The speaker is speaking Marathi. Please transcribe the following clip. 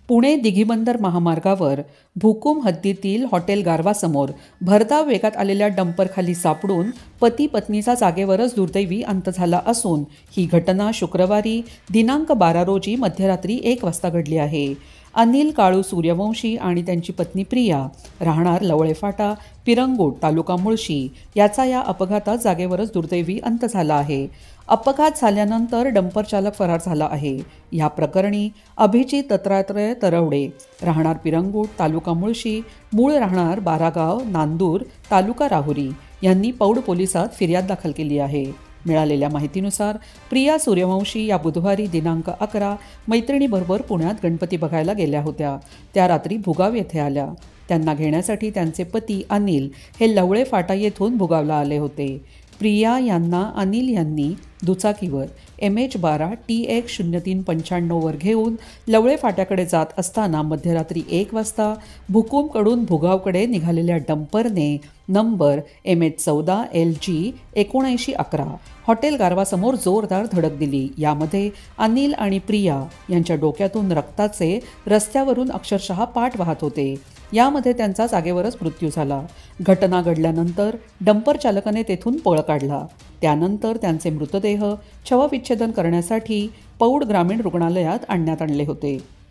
पुणे दिघीबंदर महामार्गावर भुकूम हद्दीतील हॉटेल गारवासमोर भरधाव वेगात आलेल्या डंपरखाली सापडून पती पत्नीचा जागेवरच दुर्दैवी अंत झाला असून ही घटना शुक्रवारी दिनांक 12 रोजी मध्यरात्री 1 वाजता घडली आहे. अनिल काळू सूर्यवंशी आणि त्यांची पत्नी प्रिया राहणार लवळेफाटा पिरंगुट तालुका मुळशी याचा या अपघातात जागेवरच दुर्दैवी अंत झाला आहे. अपघात झाल्यानंतर डंपर चालक फरार झाला आहे. या प्रकरणी अभिजित दत्तात्रय तरवडे राहणार पिरंगुट तालुका मुळशी मूळ राहणार बारागाव नांदूर तालुका राहुरी यांनी पौड पोलिसात फिर्याद दाखल केली आहे. मिळालेल्या माहितीनुसार प्रिया सूर्यवंशी या बुधवारी दिनांक 11 मैत्रिणीबरोबर पुण्यात गणपती बघायला गेल्या होत्या. त्या रात्री भुगाव येथे आल्या. त्यांना घेण्यासाठी त्यांचे पती अनिल हे लवळे फाटा येथून भुगावला आले होते. प्रिया यांना अनिल यांनी दुचाकीवर MH12 TX 0395 घेऊन लवळे फाट्याकडे जात असताना मध्यरात्री 1 वाजता भुकूमकडून भुगावकडे निघालेल्या डंपरने नंबर MH14 LG 7911 हॉटेल गारवासमोर जोरदार धडक दिली. यामध्ये अनिल आणि प्रिया यांच्या डोक्यातून रक्ताचे रस्त्यावरून अक्षरशः पाठ वाहत होते. यामध्ये त्यांचा जागेवरच मृत्यू झाला. घटना घडल्यानंतर डंपर चालकाने तेथून पळ काढला. त्यानंतर त्यांचे मृतदेह शवविच्छेदन करण्यासाठी पौड ग्रामीण रुग्णालयात आणण्यात आणले होते.